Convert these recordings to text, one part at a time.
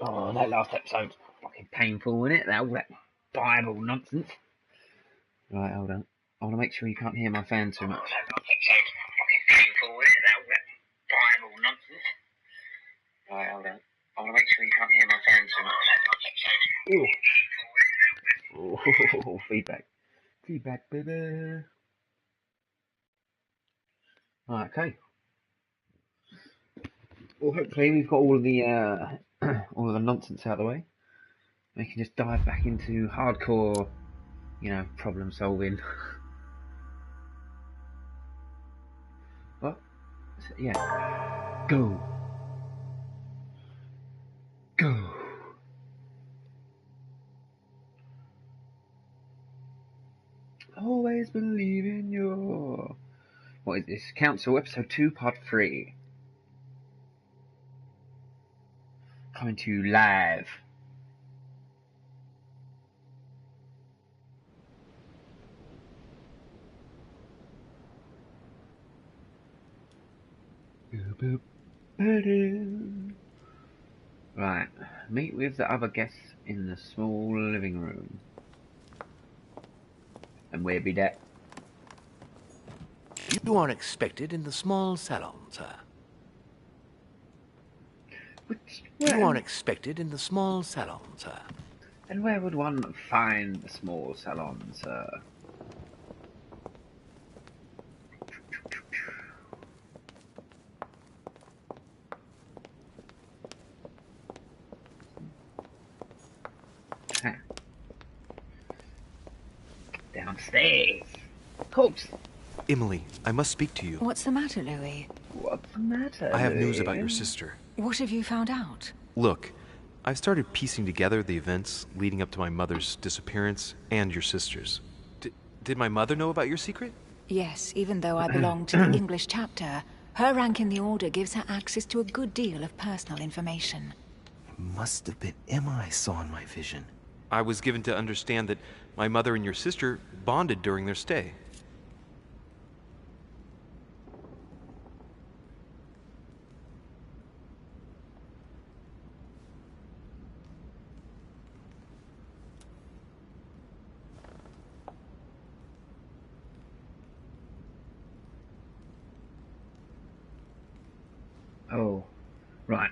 Oh, that last episode's fucking painful, isn't it? All that Bible nonsense. Right, hold on. I want to make sure you can't hear my fan too much. That last episode's fucking painful, isn't it? All that Bible nonsense. Right, hold on. I want to make sure you can't hear my fan too much. Oh, feedback. Feedback, baby. Right, okay. Well, hopefully we've got all of the all of the nonsense out of the way. We can just dive back into hardcore, problem solving. What? Yeah. Go. Go. Always believe in your... What is this? Council, episode 2, part 3. Coming to you live. Right. Meet with the other guests in the small living room. And where be that? You are expected in the small salon, sir. You are expected in the small salon, sir. And where would one find the small salon, sir? Downstairs. Corpse. Emily, I must speak to you. What's the matter, Louis? What's the matter, I have news Louis? about your sister. What have you found out? Look, I've started piecing together the events leading up to my mother's disappearance and your sister's. Did my mother know about your secret? Yes, even though I belong to the English chapter, her rank in the Order gives her access to a good deal of personal information. It must have been Emma I saw in my vision. I was given to understand that my mother and your sister bonded during their stay. Oh, right.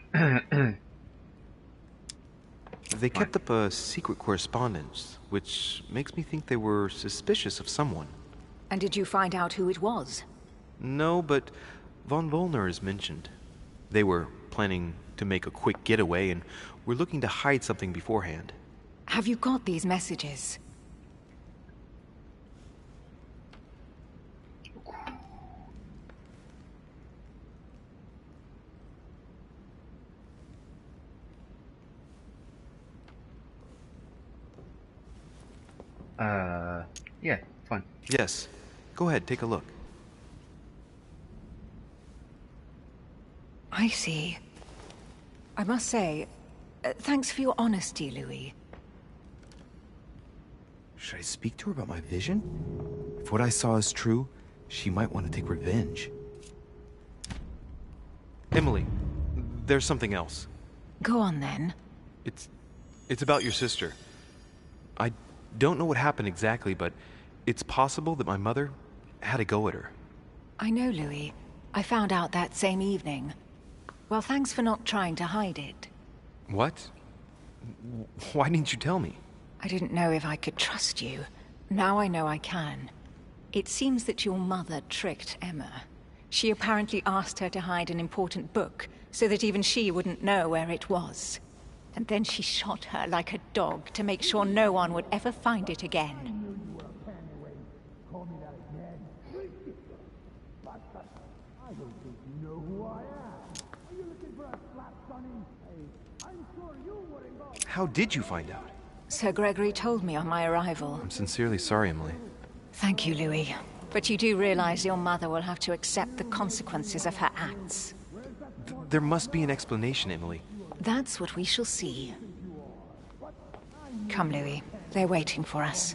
They kept up a secret correspondence, which makes me think they were suspicious of someone. And did you find out who it was? No, but von Volner is mentioned. They were planning to make a quick getaway and were looking to hide something beforehand. Have you got these messages? Yeah, fine. Yes. Go ahead, take a look. I see. I must say, thanks for your honesty, Louis. Should I speak to her about my vision? If what I saw is true, she might want to take revenge. Emily, there's something else. Go on, then. It's about your sister. I don't know what happened exactly, but it's possible that my mother had a go at her. I know, Louis. I found out that same evening. Well, thanks for not trying to hide it. What? Why didn't you tell me? I didn't know if I could trust you. Now I know I can. It seems that your mother tricked Emma. She apparently asked her to hide an important book, so that even she wouldn't know where it was. And then she shot her like a dog to make sure no one would ever find it again. How did you find out? Sir Gregory told me on my arrival. I'm sincerely sorry, Emily. Thank you, Louis. But you do realize your mother will have to accept the consequences of her acts. There must be an explanation, Emily. That's what we shall see. Come, Louis. They're waiting for us.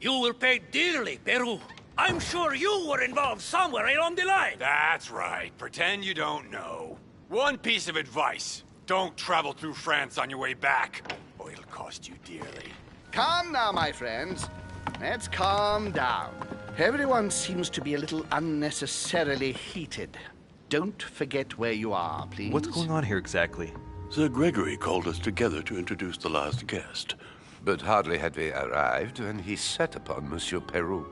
You will pay dearly, Peru. I'm sure you were involved somewhere along the line. That's right. Pretend you don't know. One piece of advice. Don't travel through France on your way back, or it'll cost you dearly. Calm now, my friends. Let's calm down. Everyone seems to be a little unnecessarily heated. Don't forget where you are, please. What's going on here exactly? Sir Gregory called us together to introduce the last guest. But hardly had we arrived when he set upon Monsieur Peru.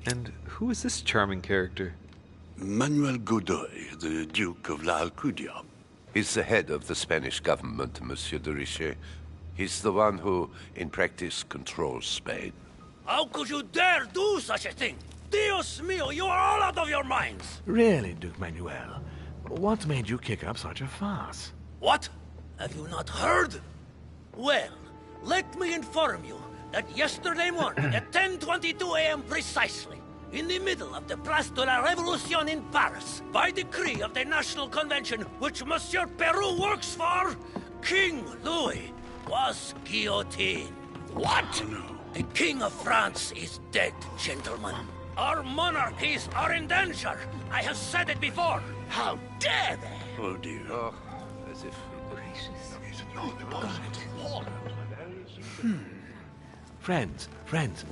And who is this charming character? Manuel Godoy, the Duke of La Alcudia. He's the head of the Spanish government, Monsieur de Richet. He's the one who, in practice, controls Spain. How could you dare do such a thing? Dios mío, you are all out of your minds! Really, Duke Manuel? What made you kick up such a fuss? What? Have you not heard? Well, let me inform you that yesterday morning at 10:22 a.m. precisely, in the middle of the Place de la Révolution in Paris, by decree of the National Convention which Monsieur Peru works for, King Louis was guillotined. What? Oh, no. The King of France is dead, gentlemen. Our monarchies are in danger. I have said it before. How dare they? Oh, dear. Oh, as if... Friends,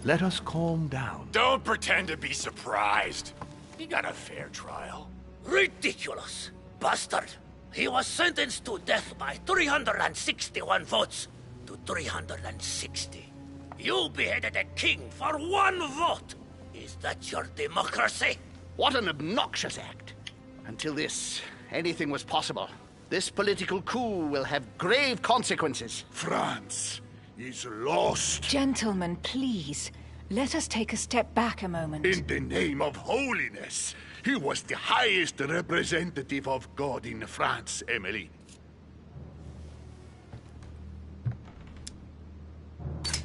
let us calm down. Don't pretend to be surprised. He got a fair trial. Ridiculous! Bastard! He was sentenced to death by 361 votes to 360. You beheaded a king for one vote! Is that your democracy? What an obnoxious act. Until this, anything was possible. This political coup will have grave consequences. France is lost. Gentlemen, please. Let us take a step back a moment. In the name of holiness. He was the highest representative of God in France, Emily.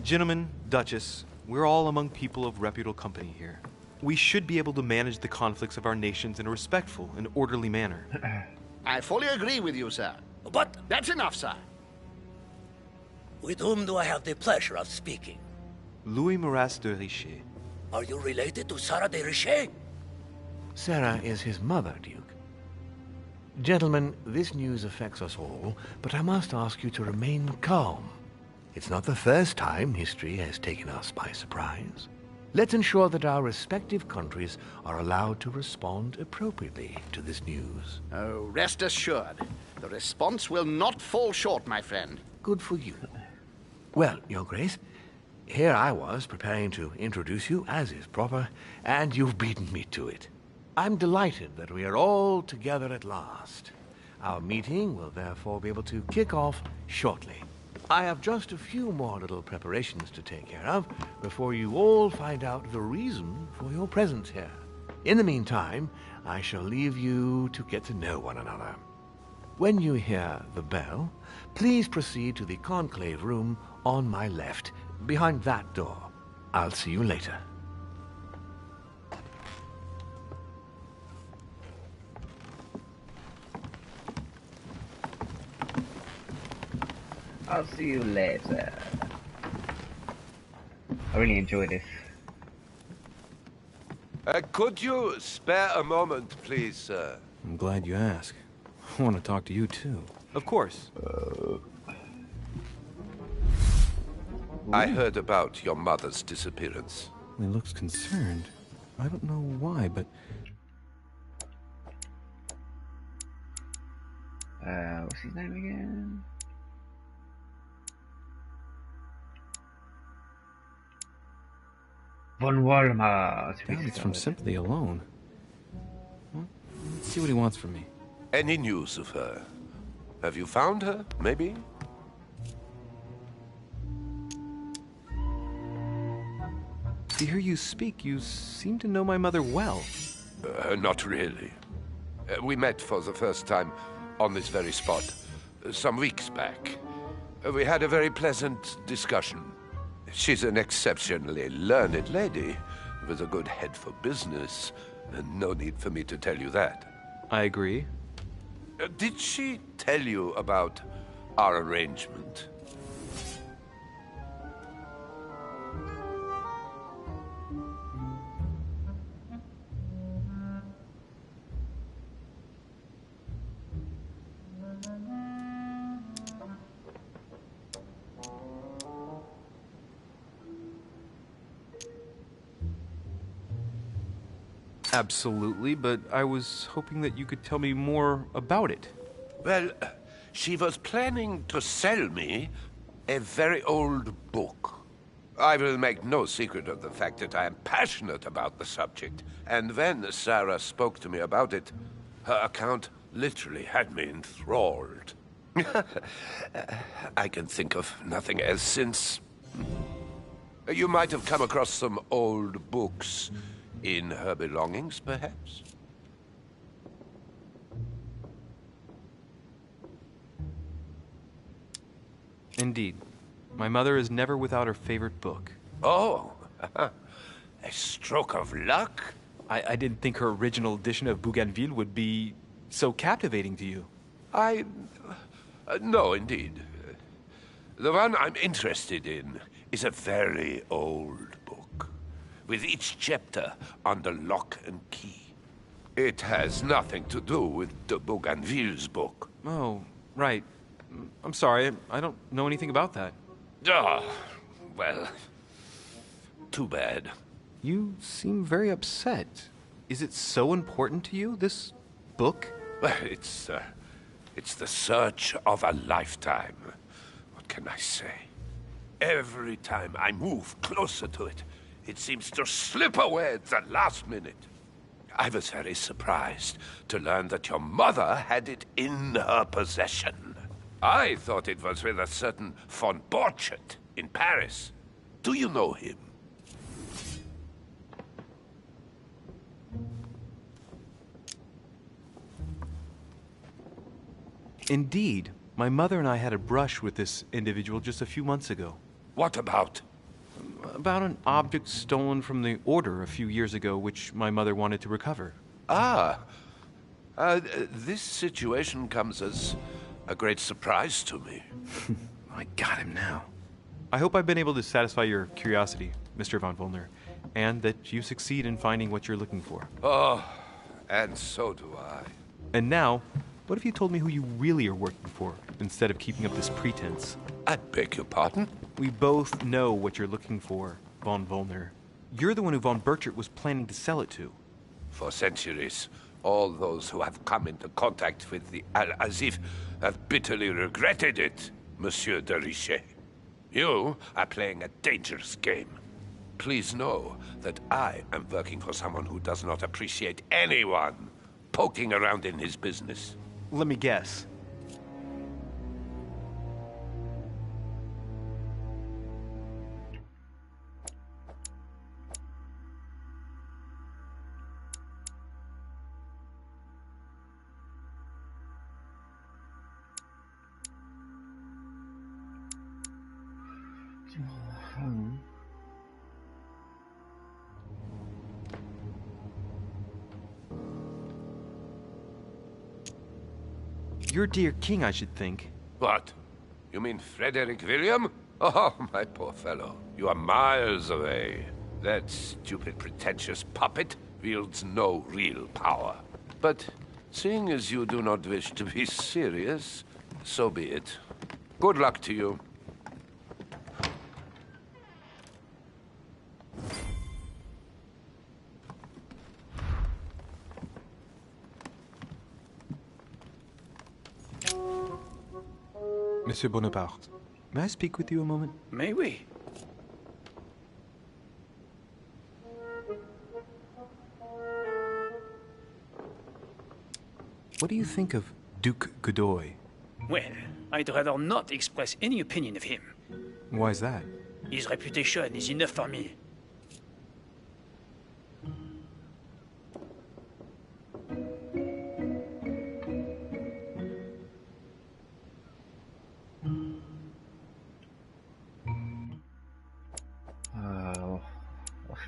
Gentlemen, Duchess, we're all among people of reputable company here. We should be able to manage the conflicts of our nations in a respectful and orderly manner. I fully agree with you, sir. But That's enough, sir. with whom do I have the pleasure of speaking? Louis Maras de Richet. Are you related to Sarah de Richet? Sarah is his mother, Duke. Gentlemen, this news affects us all, but I must ask you to remain calm. It's not the first time history has taken us by surprise. Let's ensure that our respective countries are allowed to respond appropriately to this news. Oh, rest assured. The response will not fall short, my friend. Good for you. Well, Your Grace, here I was preparing to introduce you, as is proper, and you've beaten me to it. I'm delighted that we are all together at last. Our meeting will therefore be able to kick off shortly. I have just a few more little preparations to take care of before you all find out the reason for your presence here. In the meantime, I shall leave you to get to know one another. When you hear the bell, please proceed to the conclave room on my left, behind that door. I'll see you later. I'll see you later. I really enjoy this. Could you spare a moment, please, sir? I'm glad you asked. I want to talk to you, too. Of course. I heard about your mother's disappearance. He looks concerned. I don't know why, but... What's his name again? Von Walmart. It's from sympathy alone. Well, let's see what he wants from me. Any news of her? Have you found her, maybe? To hear you speak, you seem to know my mother well. Not really. We met for the first time on this very spot some weeks back. We had a very pleasant discussion. She's an exceptionally learned lady with a good head for business, and no need for me to tell you that. I agree. Did she tell you about our arrangement? Absolutely, but I was hoping that you could tell me more about it. Well, she was planning to sell me a very old book. I will make no secret of the fact that I am passionate about the subject, and when Sarah spoke to me about it, her account literally had me enthralled. I can think of nothing else since. You might have come across some old books in her belongings, perhaps? Indeed. My mother is never without her favorite book. Oh, a stroke of luck? I didn't think her original edition of Bougainville would be so captivating to you. No, indeed. The one I'm interested in is a very old book, with each chapter under lock and key. It has nothing to do with de Bougainville's book. Oh, right. I'm sorry, I don't know anything about that. Ah, well, too bad. You seem very upset. Is it so important to you, this book? Well, it's the search of a lifetime. What can I say? Every time I move closer to it, it seems to slip away at the last minute. I was very surprised to learn that your mother had it in her possession. I thought it was with a certain von Borchardt in Paris. Do you know him? Indeed. My mother and I had a brush with this individual just a few months ago. What about? About an object stolen from the Order a few years ago, which my mother wanted to recover. This situation comes as a great surprise to me. I got him now. I hope I've been able to satisfy your curiosity, Mr. von Wollner, and that you succeed in finding what you're looking for. Oh, and so do I. And now, what if you told me who you really are working for, instead of keeping up this pretense? I beg your pardon? We both know what you're looking for, von Wollner. You're the one who von Borchardt was planning to sell it to. For centuries, all those who have come into contact with the Al-Azif have bitterly regretted it, Monsieur de Richet. You are playing a dangerous game. Please know that I am working for someone who does not appreciate anyone poking around in his business. Let me guess. Your dear king, I should think. What? You mean Frederick William? Oh, my poor fellow. You are miles away. That stupid, pretentious puppet wields no real power. But seeing as you do not wish to be serious, so be it. Good luck to you. Monsieur Bonaparte, may I speak with you a moment? May we? What do you think of Duke Godoy? Well, I'd rather not express any opinion of him. Why is that? His reputation is enough for me.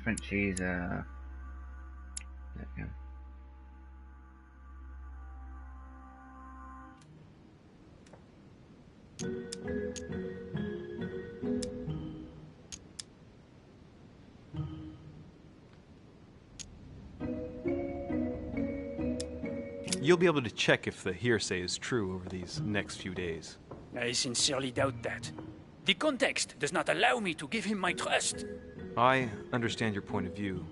Frenchies, there we go. You'll be able to check if the hearsay is true over these next few days. I sincerely doubt that. The context does not allow me to give him my trust. I understand your point of view.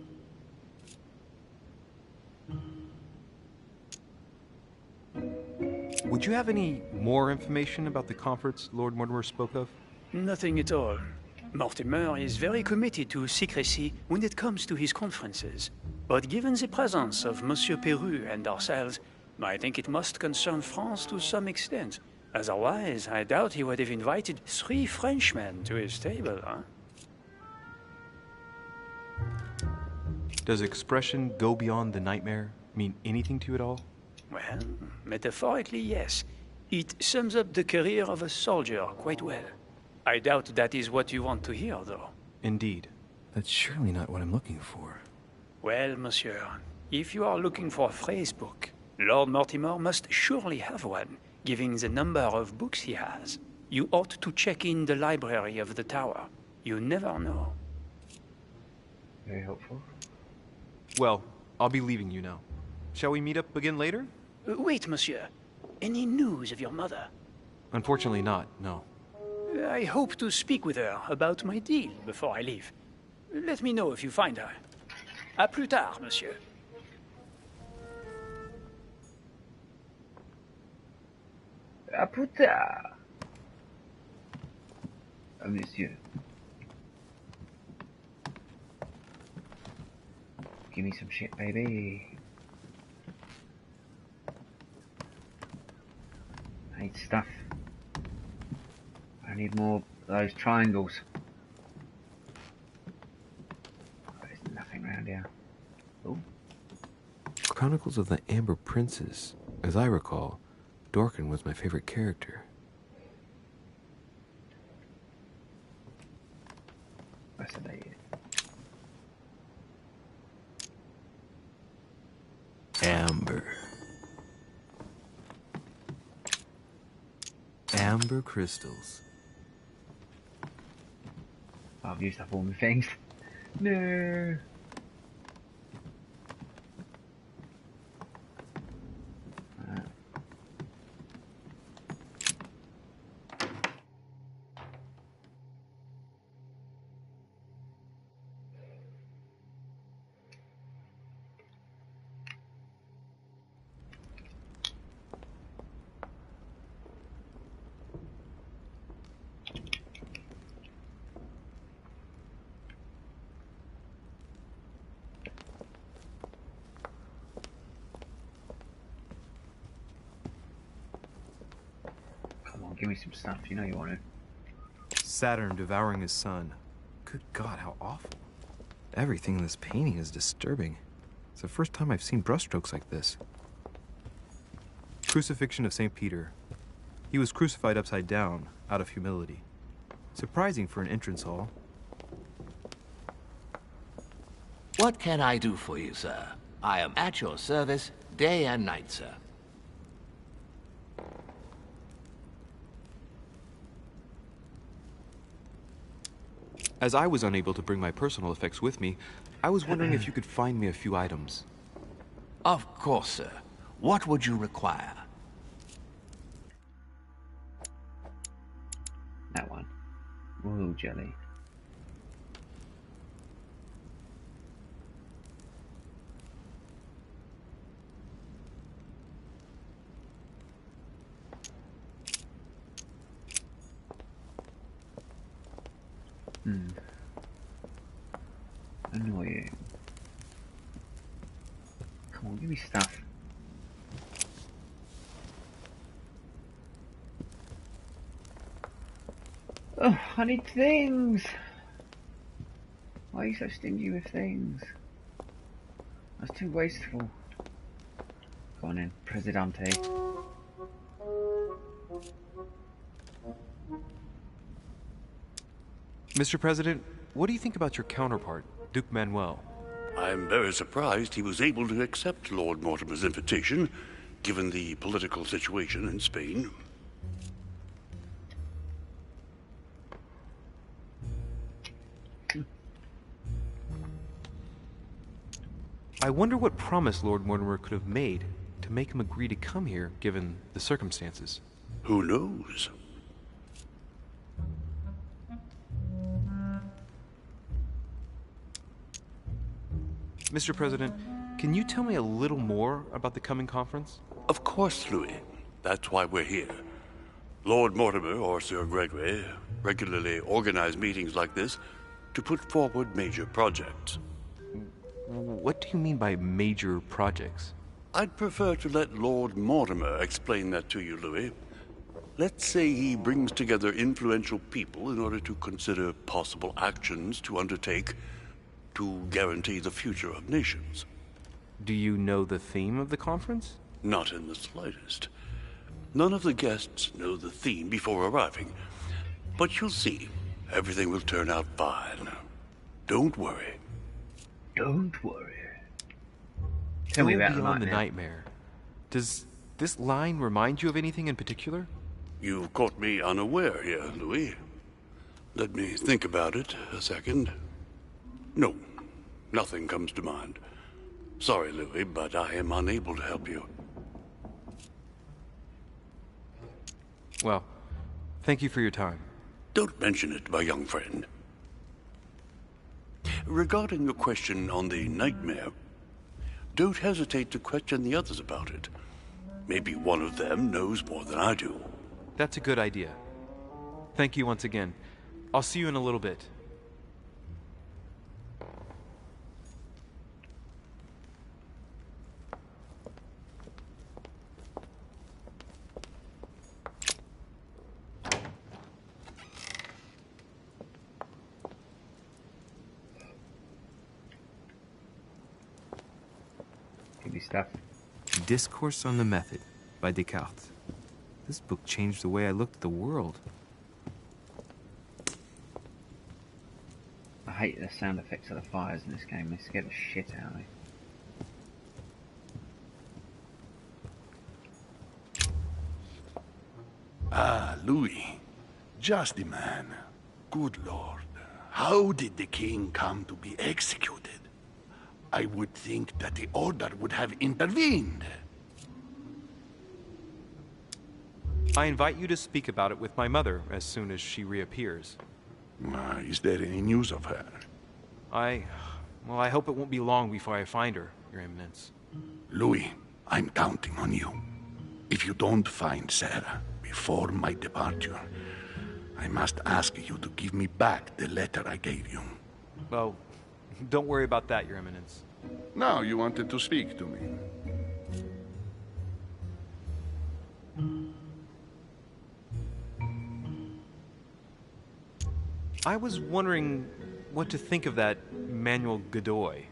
Would you have any more information about the conference Lord Mortimer spoke of? Nothing at all. Mortimer is very committed to secrecy when it comes to his conferences. But given the presence of Monsieur Peru and ourselves, I think it must concern France to some extent. Otherwise, I doubt he would have invited 3 Frenchmen to his table, huh? Does expression go beyond the nightmare mean anything to you at all? Well, metaphorically, yes. It sums up the career of a soldier quite well. I doubt that is what you want to hear, though. Indeed. That's surely not what I'm looking for. Well, monsieur, if you are looking for a phrase book, Lord Mortimer must surely have one, given the number of books he has. You ought to check in the library of the tower. You never know. Very helpful. Well, I'll be leaving you now. Shall we meet up again later? Wait, monsieur. Any news of your mother? Unfortunately not, no. I hope to speak with her about my deal before I leave. Let me know if you find her. À plus tard, monsieur. À plus tard. Monsieur. Give me some shit, baby. I need stuff. I need more of those triangles. There's nothing around here. Oh. Chronicles of the Amber Princes. As I recall, Dorkin was my favorite character. Fascinating. Amber. Amber crystals. I've used up all my things. No. Give me some stuff, you know you want it. Saturn devouring his son. Good God, how awful. Everything in this painting is disturbing. It's the first time I've seen brushstrokes like this. Crucifixion of St. Peter. He was crucified upside down, out of humility. Surprising for an entrance hall. What can I do for you, sir? I am at your service, day and night, sir. As I was unable to bring my personal effects with me, I was wondering if you could find me a few items. Of course, sir. What would you require? That one. Royal jelly. Annoying. Come on, give me stuff. Oh, I need things! Why are you so stingy with things? That's too wasteful. Go on then, Presidente. Mr. President, what do you think about your counterpart, Duke Manuel? I'm very surprised he was able to accept Lord Mortimer's invitation, given the political situation in Spain. I wonder what promise Lord Mortimer could have made to make him agree to come here, given the circumstances. Who knows? Mr. President, can you tell me a little more about the coming conference? Of course, Louis. That's why we're here. Lord Mortimer or Sir Gregory regularly organize meetings like this to put forward major projects. What do you mean by major projects? I'd prefer to let Lord Mortimer explain that to you, Louis. Let's say he brings together influential people in order to consider possible actions to undertake to guarantee the future of nations. Do you know the theme of the conference? Not in the slightest. None of the guests know the theme before arriving. But you'll see, everything will turn out fine. Don't worry. Don't worry. Tell me about Beyond the Nightmare. Does this line remind you of anything in particular? You've caught me unaware here, Louis. Let me think about it a second. No, nothing comes to mind. Sorry, Louis, but I am unable to help you. Well, thank you for your time. Don't mention it, my young friend. Regarding your question on the nightmare, don't hesitate to question the others about it. Maybe one of them knows more than I do. That's a good idea. Thank you once again. I'll see you in a little bit. Stuff. Discourse on the Method by Descartes. This book changed the way I looked at the world. I hate the sound effects of the fires in this game. They scare the shit out of me. Ah, Louis. Just the man. Good Lord. How did the king come to be executed? I would think that the Order would have intervened. I invite you to speak about it with my mother as soon as she reappears. Is there any news of her? Well, I hope it won't be long before I find her, Your Eminence. Louis, I'm counting on you. If you don't find Sarah before my departure, I must ask you to give me back the letter I gave you. Oh, don't worry about that, Your Eminence. Now you wanted to speak to me. I was wondering what to think of that Manuel Godoy.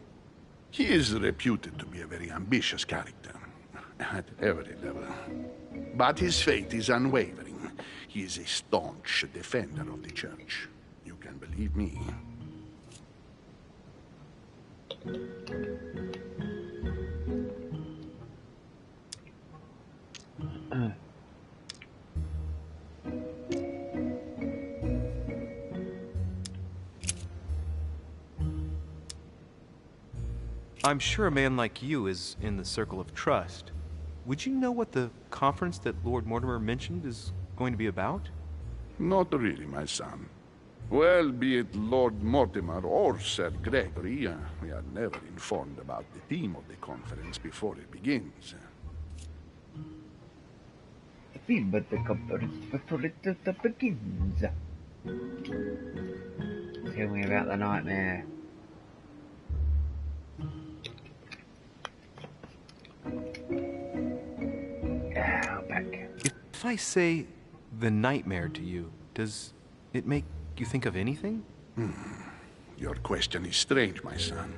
He is reputed to be a very ambitious character, at every level. But his faith is unwavering. He is a staunch defender of the Church. You can believe me. I'm sure a man like you is in the circle of trust. Would you know what the conference that Lord Mortimer mentioned is going to be about? Not really, my son. Well, be it Lord Mortimer or Sir Gregory, we are never informed about the theme of the conference before it begins. The theme of the conference before it begins. Tell me about the nightmare. Back. If I say the nightmare to you, does it make you think of anything? Your question is strange, my son.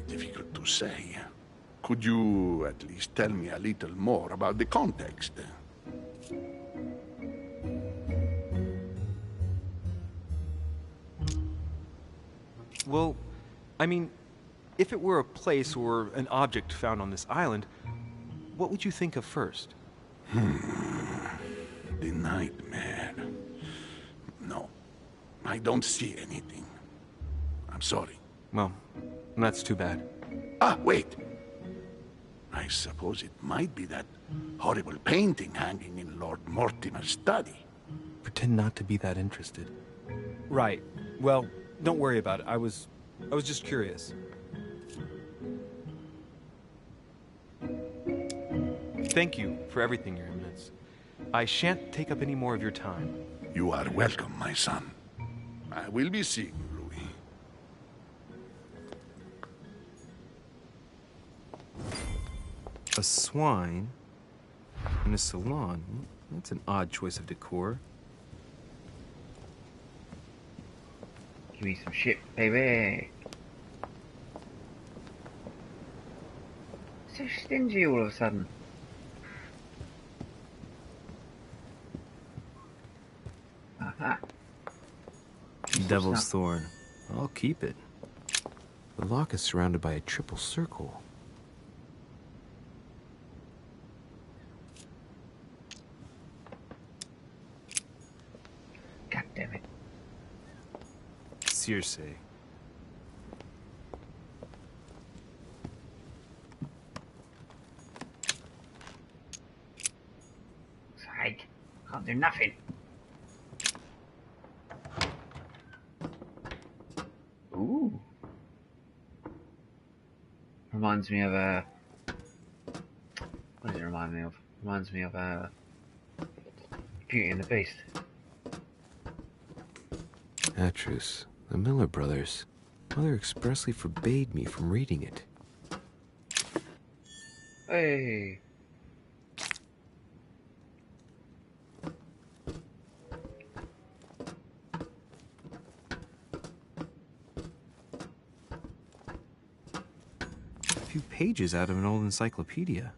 Difficult to say. Could you at least tell me a little more about the context? Well, I mean, if it were a place or an object found on this island, what would you think of first? The nightmare. No, I don't see anything. I'm sorry. Well, that's too bad. Ah, wait. I suppose it might be that horrible painting hanging in Lord Mortimer's study. Pretend not to be that interested. Right. Well, don't worry about it. I was just curious. Thank you for everything, Your Eminence. I shan't take up any more of your time. You are welcome, my son. I will be seeing you, Louis. A swine in a salon? That's an odd choice of decor. Give me some shit, baby. So stingy all of a sudden. Aha. Devil's Thorn. I'll keep it. The lock is surrounded by a triple circle. God damn it. Circe. Sake. Can't do nothing. Ooh. Reminds me of what does it remind me of? Reminds me of Beauty and the Beast. Atrus, the Miller brothers. Mother expressly forbade me from reading it. Hey. A few pages out of an old encyclopedia.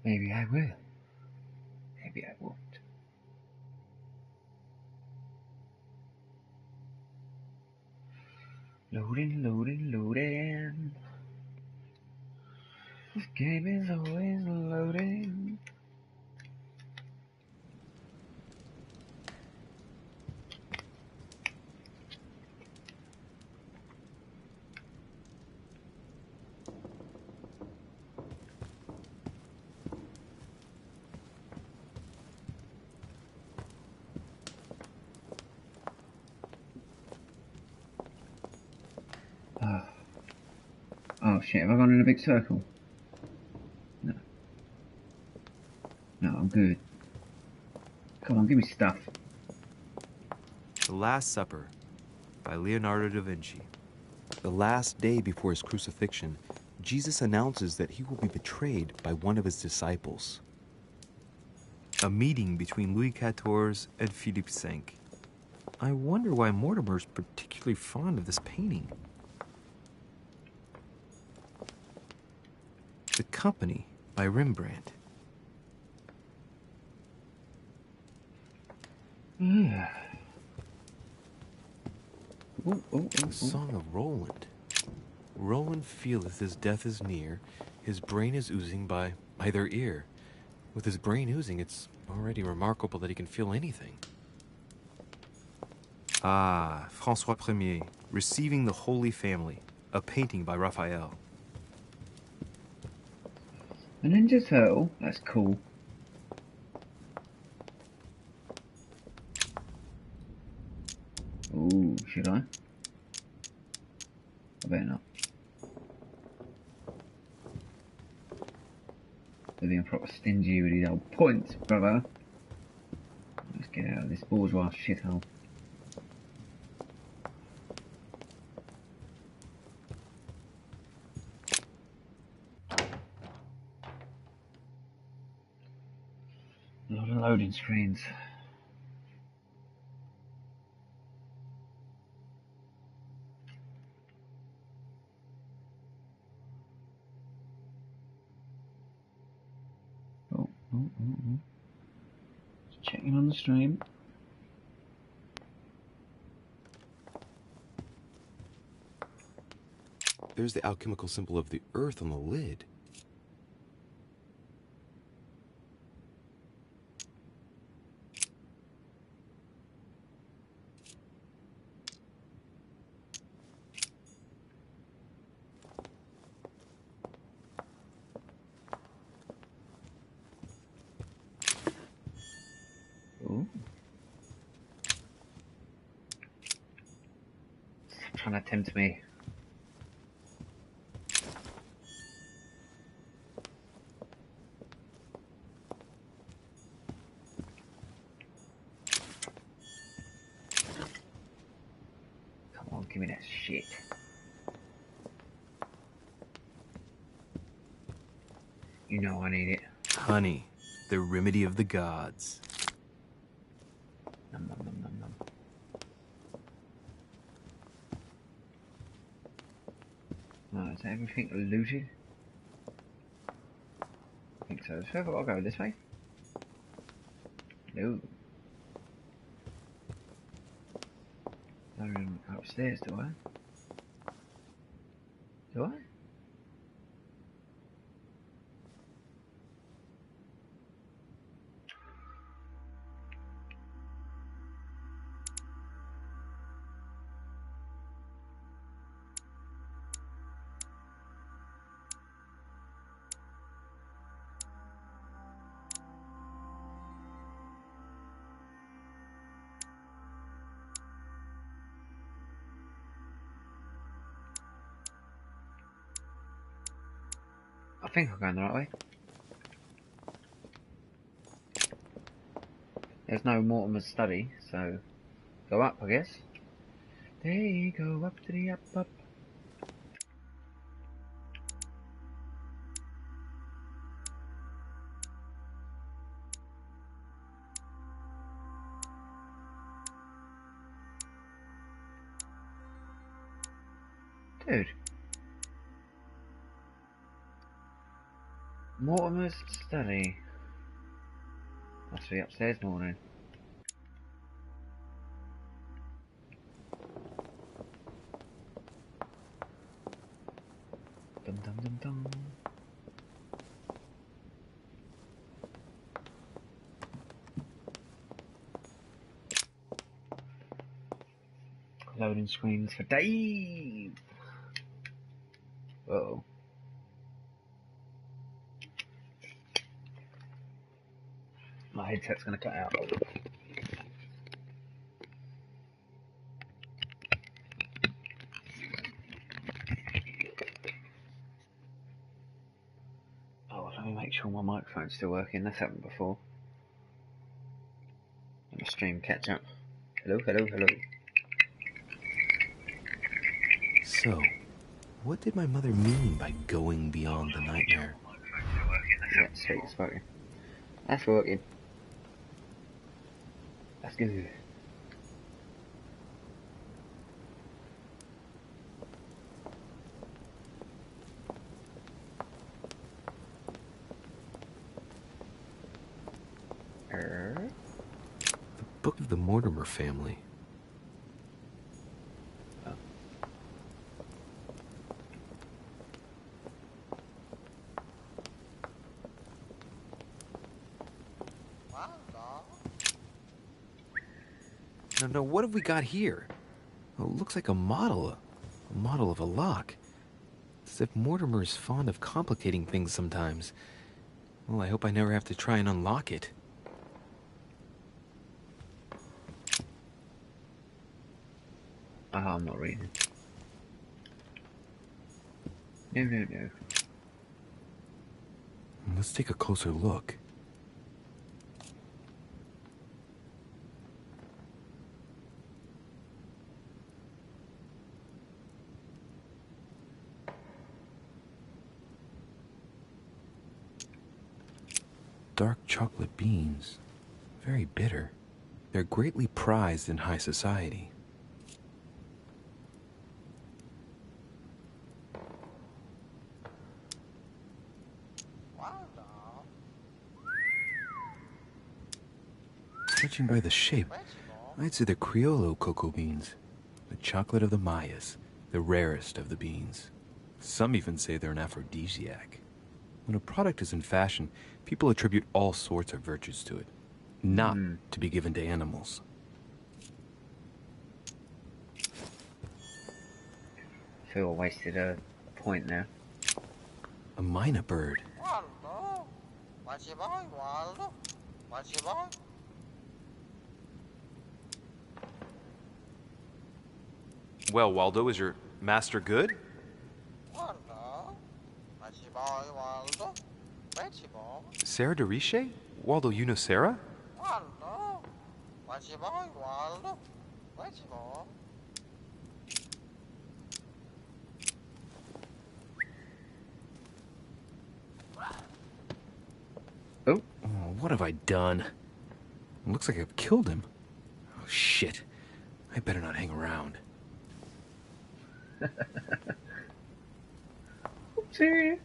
Maybe I will. Maybe I won't. Loading, loading, loading. This game is always loading. Oh shit, have I gone in a big circle? No. No, I'm good. Come on, give me stuff. The Last Supper by Leonardo da Vinci. The last day before his crucifixion, Jesus announces that he will be betrayed by one of his disciples. A meeting between Louis XIV and Philippe V. I wonder why Mortimer's particularly fond of this painting. The Company by Rembrandt. The Song of Roland. Roland feeleth his death is near, his brain is oozing by either ear. With his brain oozing, it's already remarkable that he can feel anything. Ah, François Ier, Receiving the Holy Family, a painting by Raphael. A Ninja Turtle? That's cool. Ooh, should I? I better not. They're being proper stingy with these old points, brother. Let's get out of this bourgeois shithole. A lot of loading screens. Oh, Just checking on the stream. There's the alchemical symbol of the earth on the lid. Ooh. Trying to tempt me. Come on, give me that shit. You know I need it. Honey, the remedy of the gods. Nom, nom, nom, nom, nom. Oh, is that everything looted? I think so. So I'll go this way. No. I'm upstairs, do I? Do I? I think I'm going the right way. There's no Mortimer's study, so go up, I guess. There you go, up to the up. Dude. Mortimer's study. Must be upstairs morning. Dum dum dum dum. Loading screens for Dave. Uh-oh. My headset's gonna cut out. Oh, let me make sure my microphone's still working. That's happened before. Let me stream catch up. Hello, hello, hello. So, what did my mother mean by going beyond the nightmare? Yeah, sweet, it's working. That's working. That's good. The Book of the Mortimer family. Oh. No, what have we got here? Oh, it looks like a model of a lock. As if Mortimer is fond of complicating things sometimes. Well, I hope I never have to try and unlock it. I'm not reading. No. Let's take a closer look. Dark chocolate beans. Very bitter. They're greatly prized in high society. Judging by the shape, I'd say they're Criollo cocoa beans. The chocolate of the Mayas, the rarest of the beans. Some even say they're an aphrodisiac. When a product is in fashion, people attribute all sorts of virtues to it, not to be given to animals. I feel I wasted a point there. A myna bird. Well, Waldo, is your master good? Sarah de Riche? Waldo, you know Sarah? Oh, what have I done? It looks like I've killed him. Oh, shit. I better not hang around. Oopsie.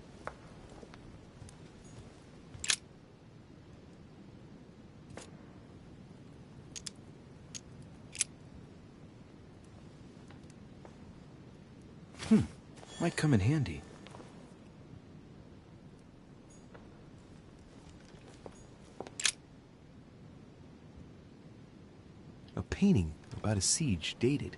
Might come in handy. A painting about a siege dated.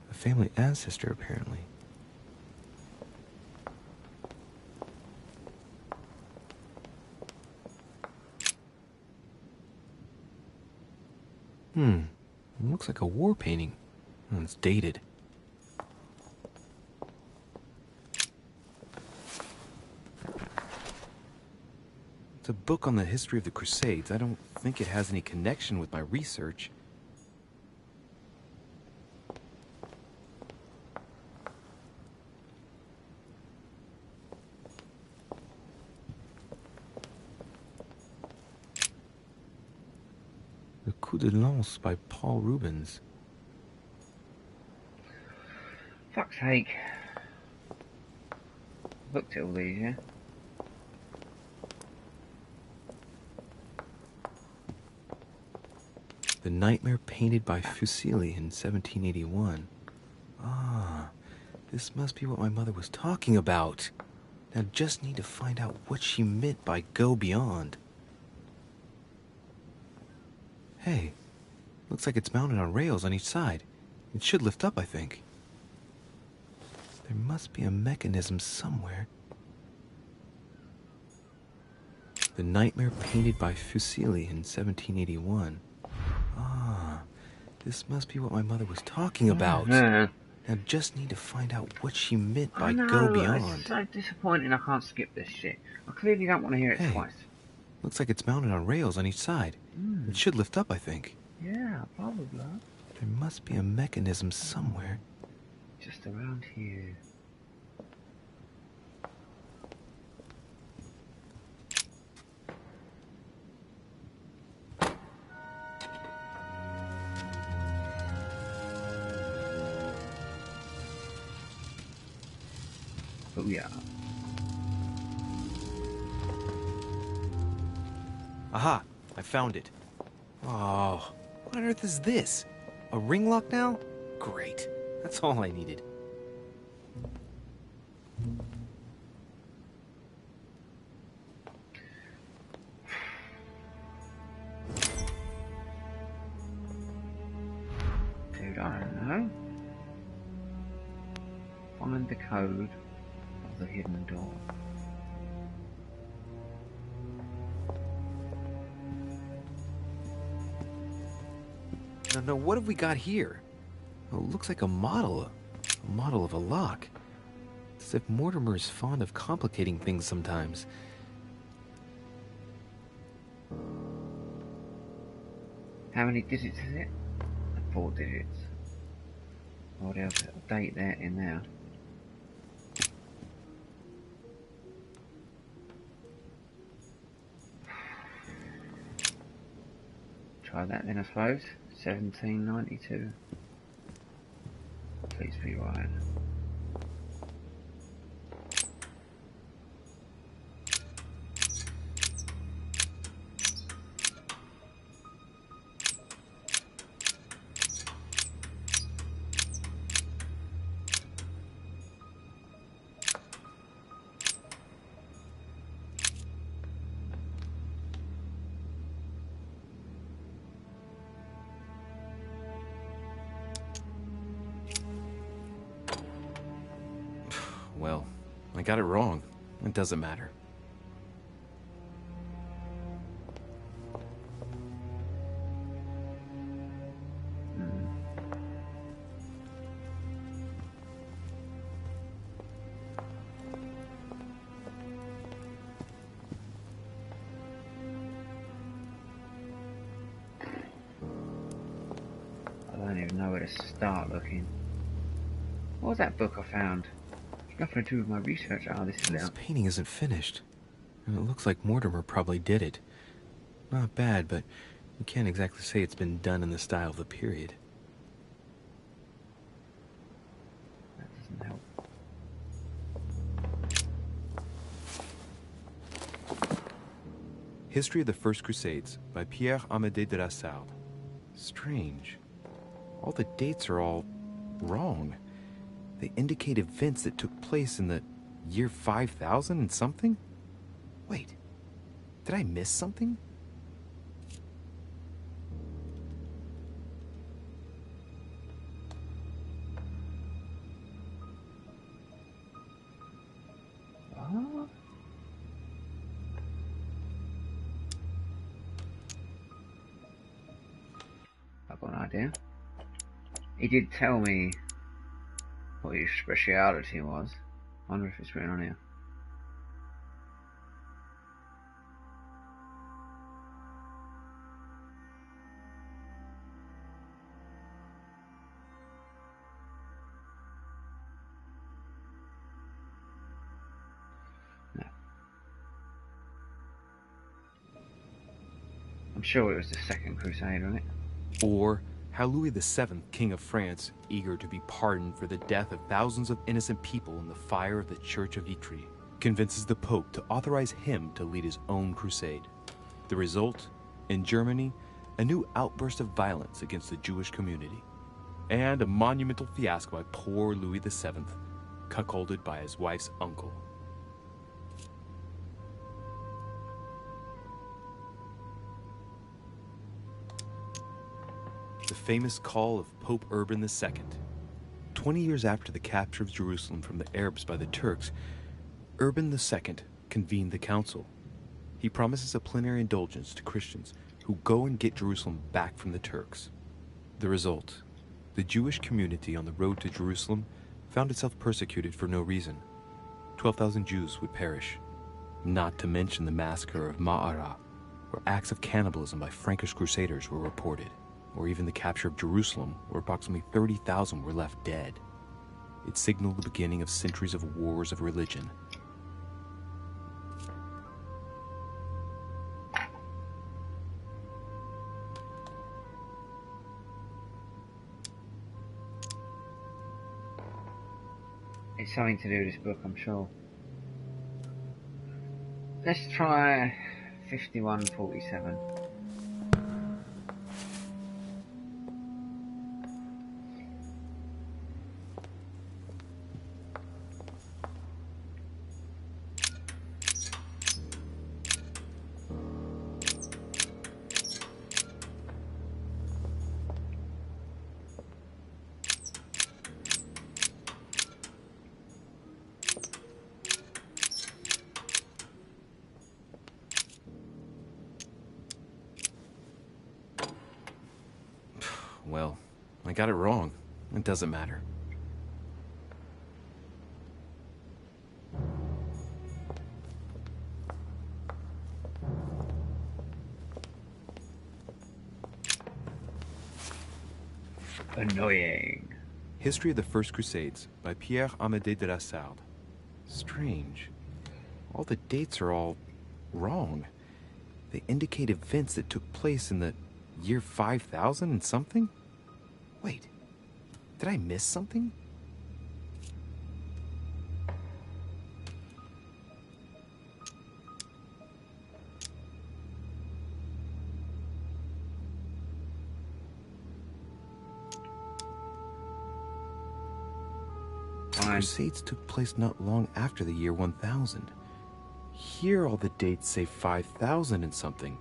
A family ancestor, apparently. It looks like a war painting. It's dated. It's a book on the history of the Crusades. I don't think it has any connection with my research. The Coup de Lance by Paul Rubens. Fuck's sake. Looked at all these, yeah? The Nightmare painted by Fuseli in 1781. Ah, this must be what my mother was talking about. Now just need to find out what she meant by go beyond. Hey, looks like it's mounted on rails on each side. It should lift up, I think. There must be a mechanism somewhere. The Nightmare painted by Fuseli in 1781. Ah, this must be what my mother was talking about. Now just need to find out what she meant by go beyond. It's so disappointing I can't skip this shit. I clearly don't want to hear it twice. Looks like it's mounted on rails on each side. It should lift up, I think. Yeah, probably. There must be a mechanism somewhere. Just around here. Oh yeah. Aha! I found it. Oh, what on earth is this? A ring lock now? Great. That's all I needed. Dude, I don't know. Find the code of the hidden door. Now, what have we got here? Oh, it looks like a model of a lock. It's as if Mortimer is fond of complicating things sometimes. How many digits is it? 4 digits. Oh, there's a date there in there. Try that then, I suppose. 1792. Please be right. Well, I got it wrong. It doesn't matter. I don't even know where to start looking. What was that book I found? It's nothing to do with my research. Oh, this is This out. painting isn't finished. And it looks like Mortimer probably did it. Not bad, but you can't exactly say it's been done in the style of the period. That doesn't help. History of the First Crusades by Pierre Amédée de la Sarde. Strange. All the dates are all wrong. They indicate events that took place in the year 5000 and something? Wait, did I miss something? What? I've got an idea. He did tell me what his speciality was. I wonder if it's written on here. No. I'm sure it was the Second Crusade, wasn't it? Or how Louis VII, King of France, eager to be pardoned for the death of thousands of innocent people in the fire of the Church of Vitry, convinces the Pope to authorize him to lead his own crusade. The result, in Germany, a new outburst of violence against the Jewish community, and a monumental fiasco by poor Louis VII, cuckolded by his wife's uncle. The famous call of Pope Urban II. 20 years after the capture of Jerusalem from the Arabs by the Turks, Urban II convened the council. He promises a plenary indulgence to Christians who go and get Jerusalem back from the Turks. The result, the Jewish community on the road to Jerusalem found itself persecuted for no reason. 12,000 Jews would perish, not to mention the massacre of Ma'ara, where acts of cannibalism by Frankish crusaders were reported, or even the capture of Jerusalem, where approximately 30,000 were left dead. It signaled the beginning of centuries of wars of religion. It's something to do with this book, I'm sure. Let's try 5147. Well, I got it wrong. It doesn't matter. Annoying. History of the First Crusades by Pierre Amédée de la Sarde. Strange. All the dates are all wrong. They indicate events that took place in the Year 5000 and something? Wait, did I miss something? The Crusades took place not long after the year 1000. Here all the dates say 5000 and something.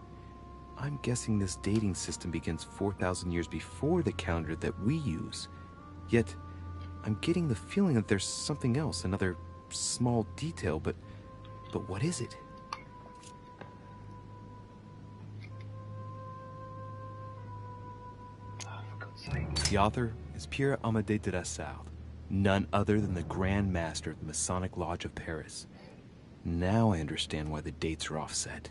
I'm guessing this dating system begins 4,000 years before the calendar that we use. Yet, I'm getting the feeling that there's something else, another small detail, but what is it? The author is Pierre Amédée de la Salle, none other than the Grand Master of the Masonic Lodge of Paris. Now I understand why the dates are offset.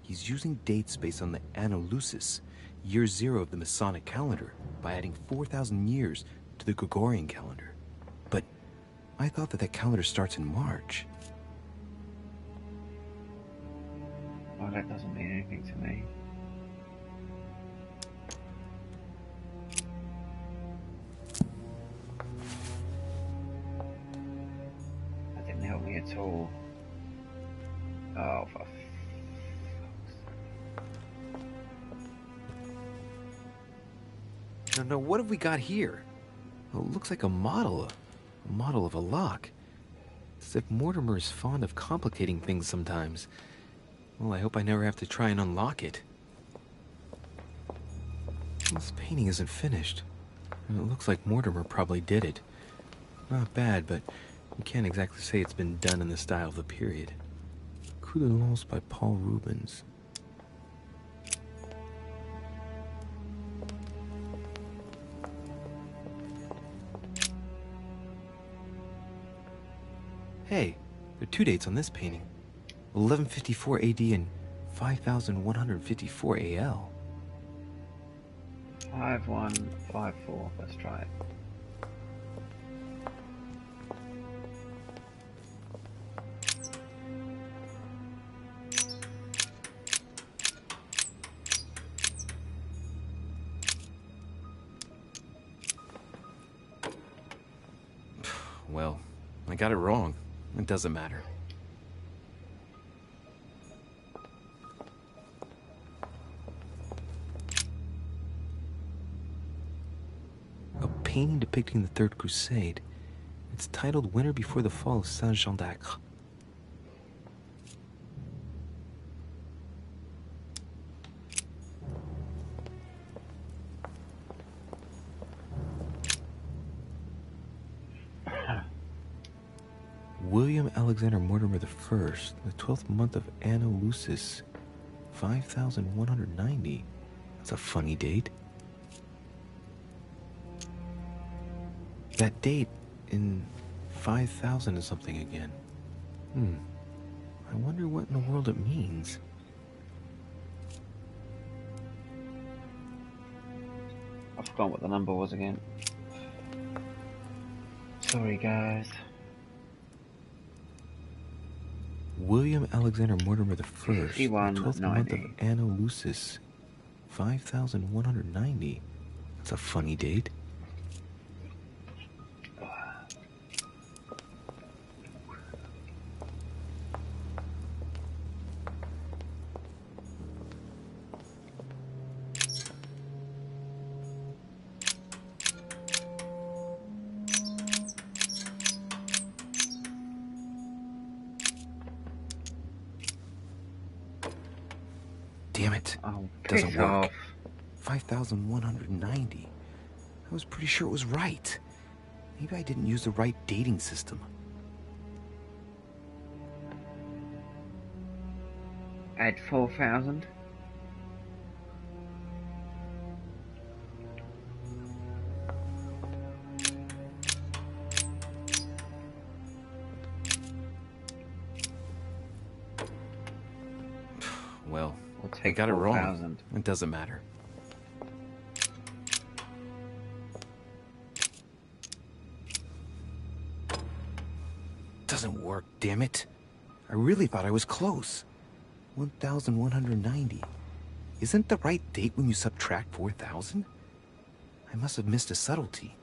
He's using dates based on the Anno Lucis, year 0 of the Masonic calendar, by adding 4,000 years to the Gregorian calendar. But I thought that calendar starts in March. Well, that doesn't mean anything to me. That didn't help me at all. Oh, for No, what have we got here? Well, it looks like a model of a lock. It's as if Mortimer is fond of complicating things sometimes. Well, I hope I never have to try and unlock it. This painting isn't finished. It looks like Mortimer probably did it. Not bad, but you can't exactly say it's been done in the style of the period. Coup de Lance by Paul Rubens. Hey, there are two dates on this painting. 1154 AD and 5154 AL. 5154, let's try it. Well, I got it wrong. It doesn't matter. A painting depicting the Third Crusade. It's titled Winter Before the Fall of Saint-Jean d'Acre. William Alexander Mortimer I, the 12th month of Anno Lucis, 5190. That's a funny date. That date in 5000 is something again. I wonder what in the world it means. I forgot what the number was again. Sorry, guys. William Alexander Mortimer I, the 12th month of Anno Lucis, 5190. That's a funny date. Damn it. Oh, doesn't work. 5190. I was pretty sure it was right. Maybe I didn't use the right dating system. Add 4,000. Well, I got it wrong. It doesn't matter. Doesn't work, damn it. I really thought I was close. 1190. Isn't the right date when you subtract 4,000? I must have missed a subtlety.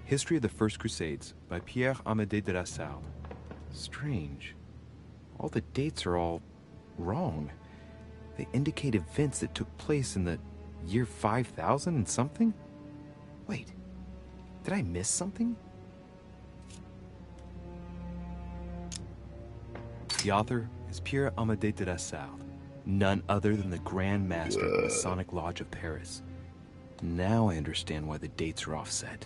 History of the First Crusades by Pierre Amédée de la Salle. Strange. All the dates are all wrong. They indicate events that took place in the year 5000 and something? Wait, did I miss something? The author is Pierre Amédée de la Salle, none other than the Grand Master of the Masonic Lodge of Paris. Now I understand why the dates are offset.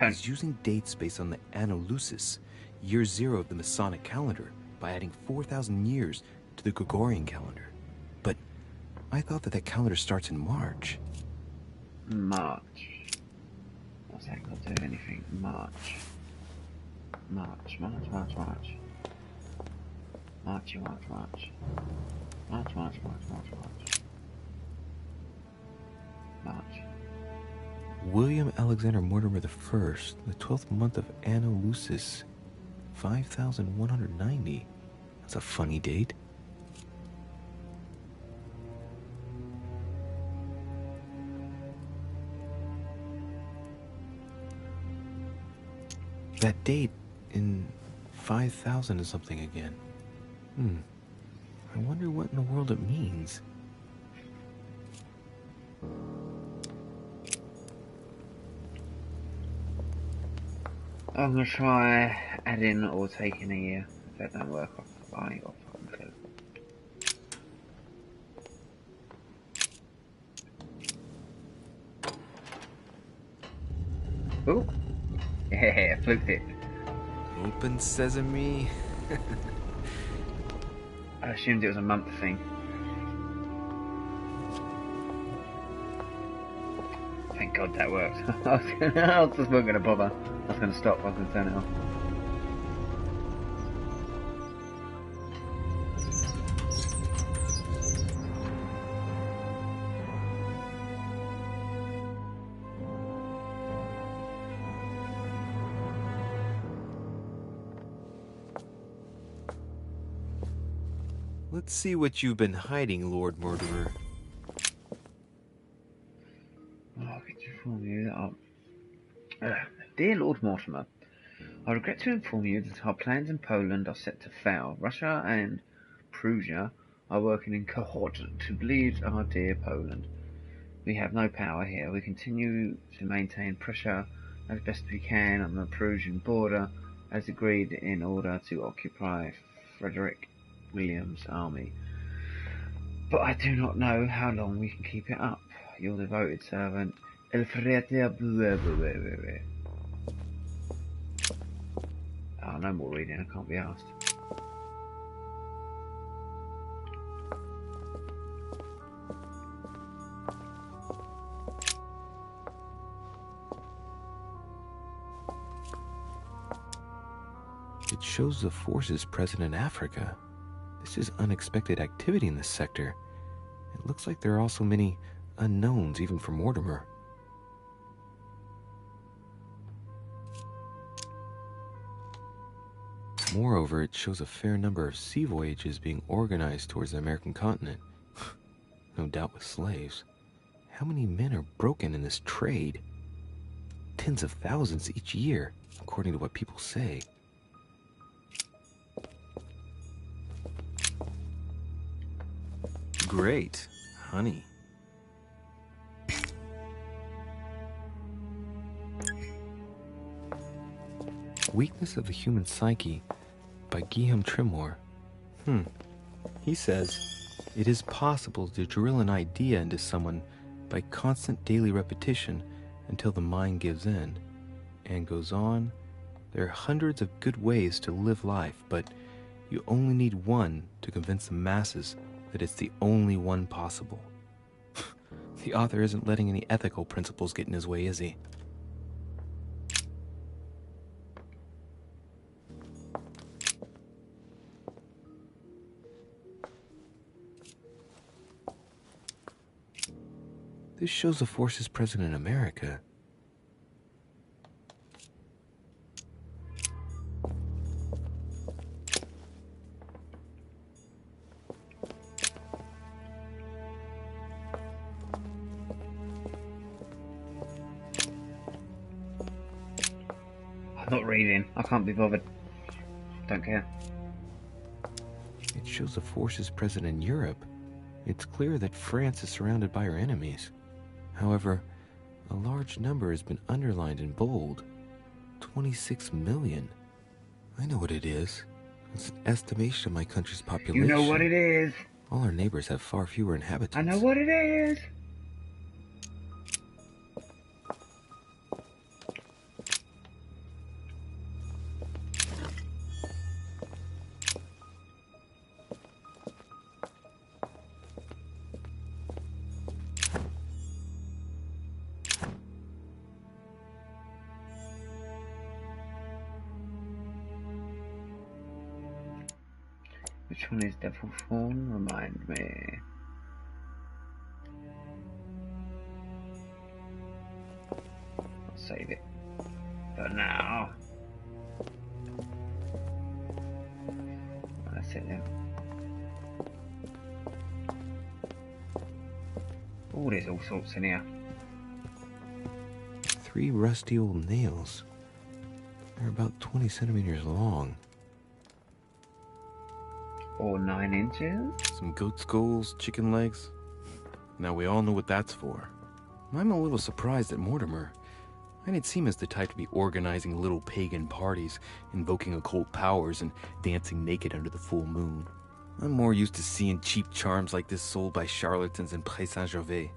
He's using dates based on the Anno Lucis, year 0 of the Masonic calendar, by adding 4,000 years to the Gregorian calendar. But I thought that calendar starts in March. March. What's that got to do with anything? March. March. William Alexander Mortimer I, the 12th month of Anno Lucis, 5190. That's a funny date. That date in 5000 is something again. I wonder what in the world it means. I'm gonna try adding or taking a year. If that don't work, I ain't got a fucking clue. Ooh. Yeah, flipped it. Open sesame. I assumed it was a month thing. Thank God that worked. I was just not going to bother. I was going to stop. I was going to turn it off. Let's see what you've been hiding, Lord Mortimer. I can inform you that Dear Lord Mortimer, I regret to inform you that our plans in Poland are set to fail. Russia and Prussia are working in cohort to bleed our dear Poland. We have no power here. We continue to maintain pressure as best we can on the Prussian border, as agreed, in order to occupy Frederick William's army. But I do not know how long we can keep it up. Your devoted servant, Elfreda. Oh, no more reading, I can't be asked. It shows the forces present in Africa. This is unexpected activity in this sector. It looks like there are also many unknowns, even for Mortimer. Moreover, it shows a fair number of sea voyages being organized towards the American continent. No doubt with slaves. How many men are broken in this trade? Tens of thousands each year, according to what people say. Great. Honey. Weakness of the Human Psyche by Guillaume Trimore. He says, it is possible to drill an idea into someone by constant daily repetition until the mind gives in. And goes on, there are hundreds of good ways to live life, but you only need one to convince the masses that it's the only one possible. The author isn't letting any ethical principles get in his way, is he? This shows the forces present in America. I'm not reading. I can't be bothered. Don't care. It shows the forces present in Europe. It's clear that France is surrounded by her enemies. However, a large number has been underlined in bold. 26 million. I know what it is. It's an estimation of my country's population. You know what it is. All our neighbors have far fewer inhabitants. I know what it is. Which one is Devil Fawn? Remind me. I'll save it for now. That's it then. Oh, there's all sorts in here. 3 rusty old nails. They're about 20 centimeters long. Or 9 inches? Some goat skulls, chicken legs. Now we all know what that's for. I'm a little surprised at Mortimer. I didn't seem as the type to be organizing little pagan parties, invoking occult powers, and dancing naked under the full moon. I'm more used to seeing cheap charms like this sold by charlatans in Pré Saint-Gervais.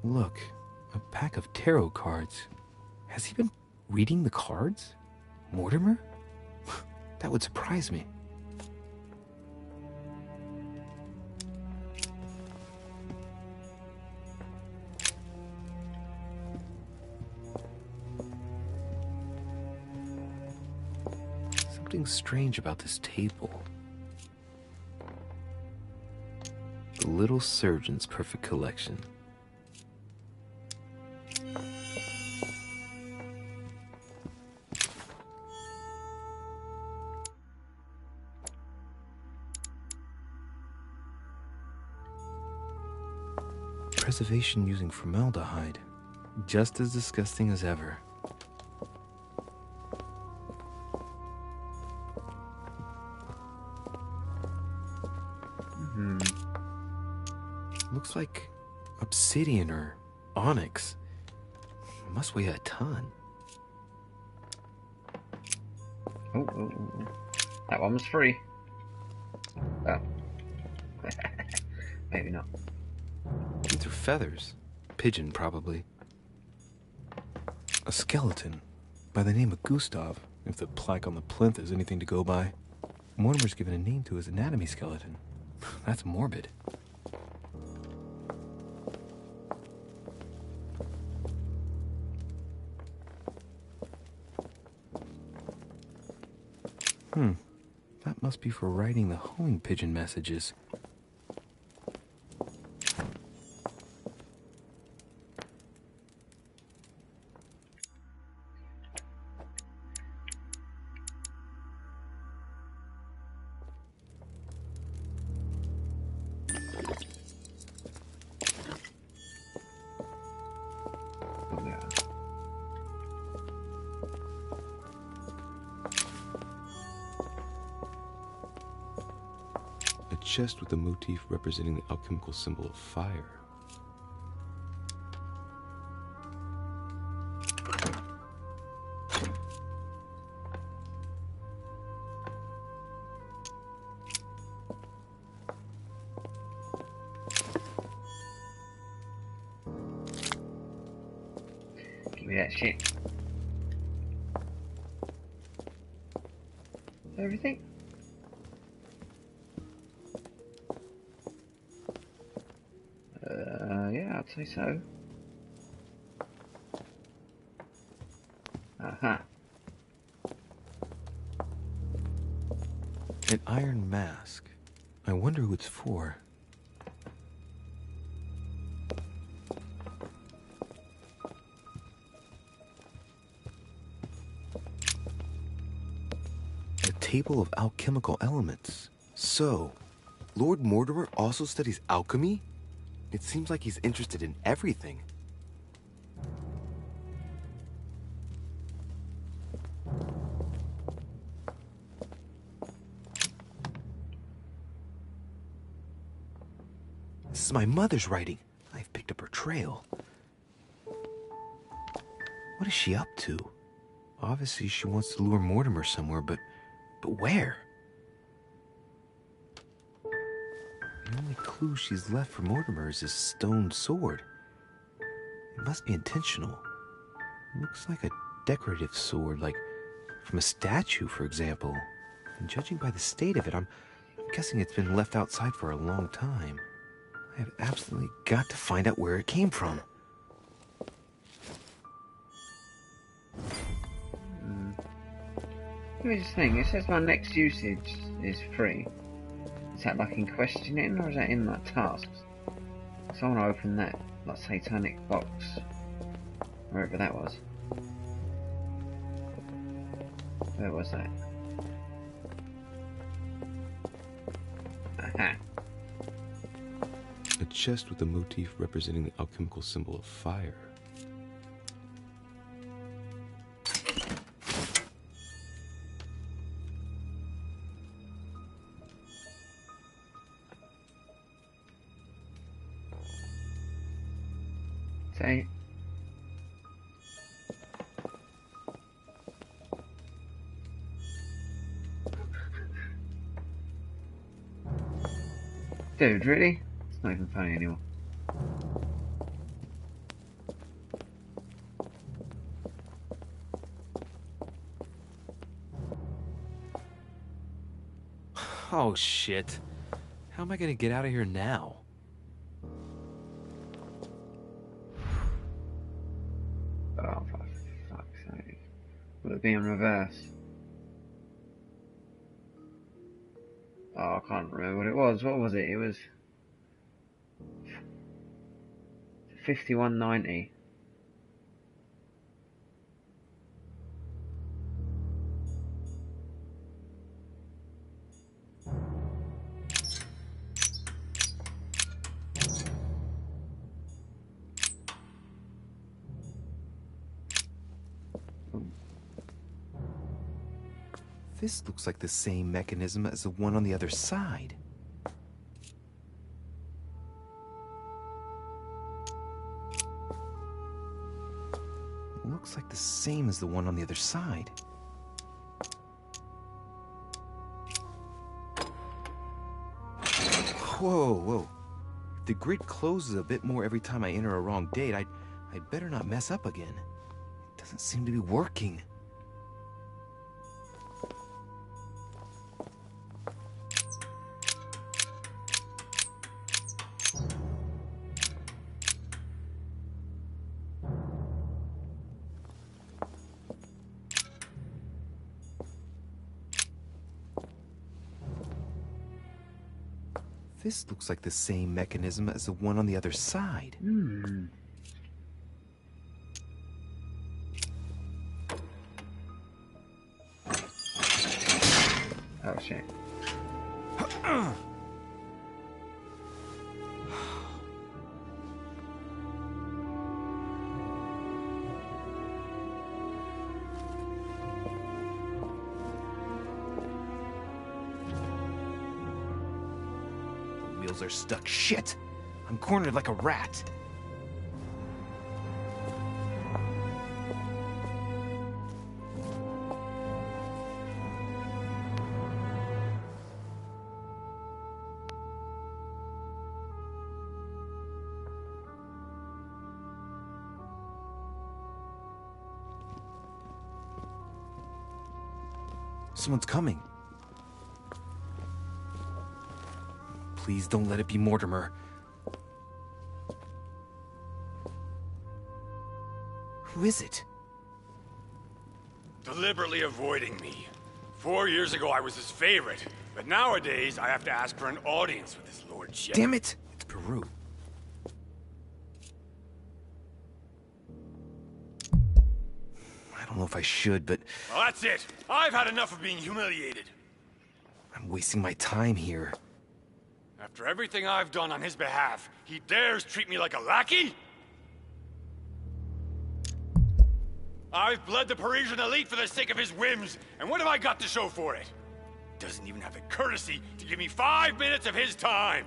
Look, a pack of tarot cards. Has he been reading the cards? Mortimer? That would surprise me. Something strange about this table. The Little Surgeon's Perfect Collection. Preservation using formaldehyde. Just as disgusting as ever. Looks like obsidian or onyx. It must weigh a ton. Oh. That one was free. Oh. Maybe not. These are feathers. Pigeon, probably. A skeleton. By the name of Gustav, if the plaque on the plinth is anything to go by. Mortimer's given a name to his anatomy skeleton. That's morbid. That must be for writing the homing pigeon messages. Chest with a motif representing the alchemical symbol of fire. Give me that shit. Everything? Yeah, I'd say so. Aha. An iron mask. I wonder who it's for. A table of alchemical elements. So, Lord Mortimer also studies alchemy? It seems like he's interested in everything. This is my mother's writing. I've picked up her trail. What is she up to? Obviously, she wants to lure Mortimer somewhere, but where? The only clue she's left for Mortimer is his stone sword. It must be intentional. It looks like a decorative sword, like from a statue, for example. And judging by the state of it, I'm guessing it's been left outside for a long time. I have absolutely got to find out where it came from. Let me just think, it says my next usage is free. Is that like in questioning, or is that in like tasks? So I want to open that, like satanic box. Wherever that was. Where was that? Aha. A chest with a motif representing the alchemical symbol of fire. Say. Dude, really? It's not even funny anymore. Oh, shit. How am I gonna get out of here now? Oh, for fuck's sake. Will it be in reverse? Oh, I can't remember what it was. What was it? It was 5190. This looks like the same mechanism as the one on the other side. It looks like the same as the one on the other side. Whoa, whoa. If the grid closes a bit more every time I enter a wrong date, I'd better not mess up again. It doesn't seem to be working. This looks like the same mechanism as the one on the other side. Oh shit. Wheels are stuck. Shit! I'm cornered like a rat. Someone's coming. Please don't let it be Mortimer. Who is it? Deliberately avoiding me. 4 years ago, I was his favorite. But nowadays, I have to ask for an audience with his lordship. Damn it! It's Peru. I don't know if I should, but... Well, that's it. I've had enough of being humiliated. I'm wasting my time here. After everything I've done on his behalf, he dares treat me like a lackey? I've bled the Parisian elite for the sake of his whims, and what have I got to show for it? Doesn't even have the courtesy to give me 5 minutes of his time.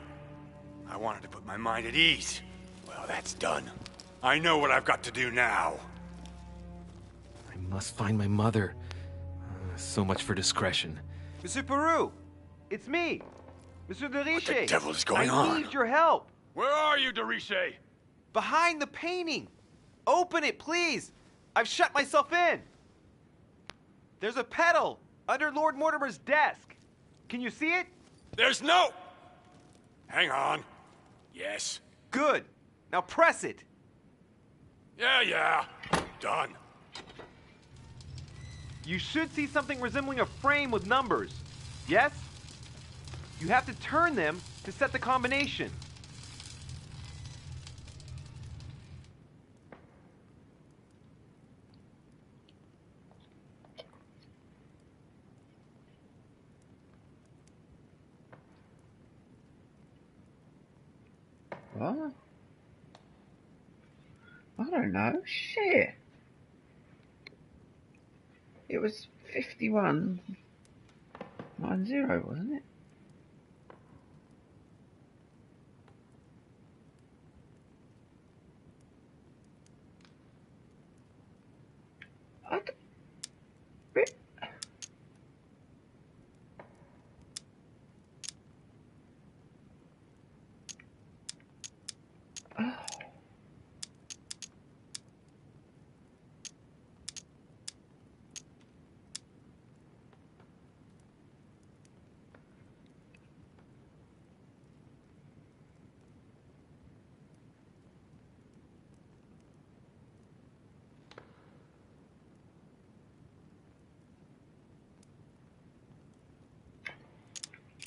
I wanted to put my mind at ease. Well, that's done. I know what I've got to do now. I must find my mother. So much for discretion. Monsieur Peru, it's me, Monsieur de Riche. What the devil is going on? I need your help. Where are you, de Riche? Behind the painting. Open it, please. I've shut myself in. There's a pedal under Lord Mortimer's desk. Can you see it? There's no... Hang on. Yes. Good. Now press it. Yeah. Done. You should see something resembling a frame with numbers. Yes? You have to turn them to set the combination. What? I don't know. Shit. It was 5190, wasn't it?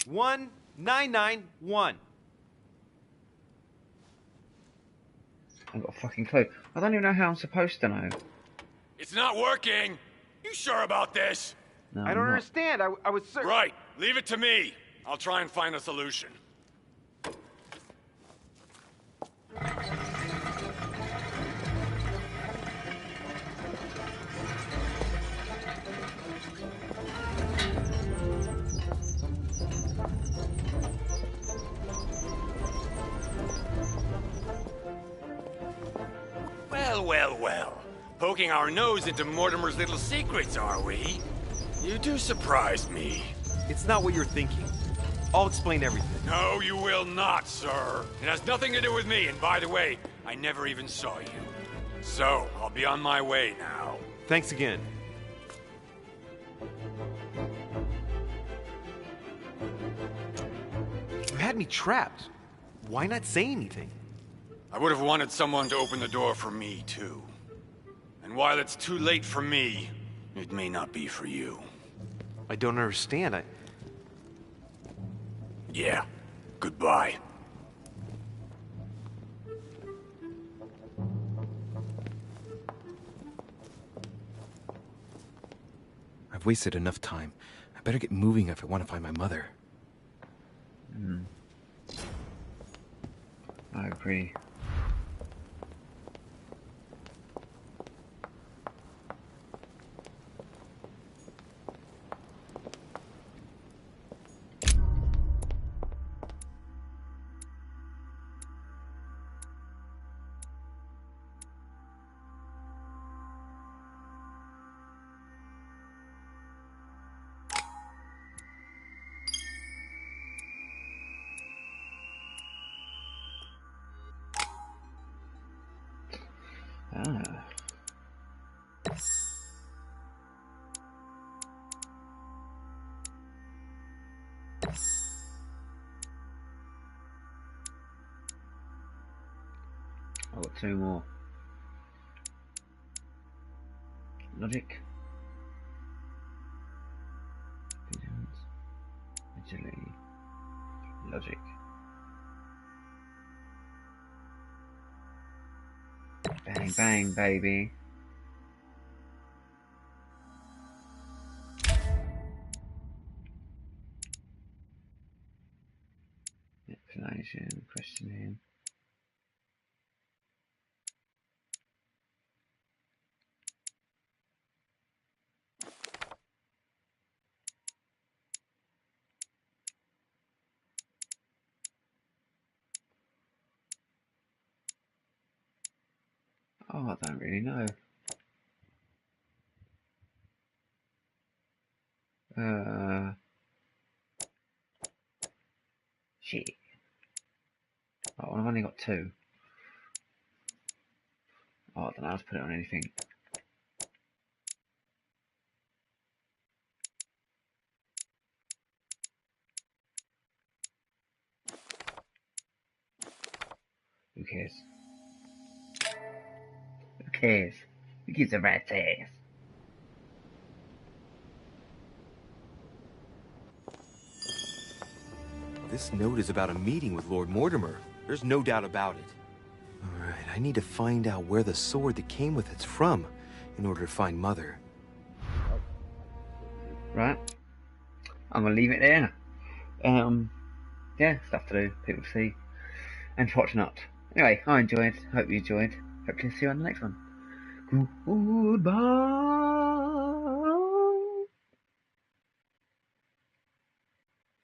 One 991. I've got a fucking clue. I don't even know how I'm supposed to know. It's not working. You sure about this? No, I don't understand. I was certain. Right. Leave it to me. I'll try and find a solution. Well. Poking our nose into Mortimer's little secrets, are we? You do surprise me. It's not what you're thinking. I'll explain everything. No, you will not, sir. It has nothing to do with me, and by the way, I never even saw you. So, I'll be on my way now. Thanks again. You had me trapped. Why not say anything? I would have wanted someone to open the door for me, too. And while it's too late for me, it may not be for you. I don't understand. Yeah. Goodbye. I've wasted enough time. I better get moving if I want to find my mother. I agree. Ah. I've got two more. Logic. Allegedly. Logic. Bang, bang, baby. Explanation, questioning. Oh, I don't really know. Shit. Oh, I've only got 2. Oh, I don't know, let's put it on anything. Who cares? Who cares? Who gives a rat's ass? This note is about a meeting with Lord Mortimer. There's no doubt about it. All right, I need to find out where the sword that came with it's from in order to find Mother. Right. I'm gonna leave it there. Yeah, stuff to do, people to see, and to watch not. Anyway, I enjoyed. Hope you enjoyed. Hope to see you on the next one. Goodbye.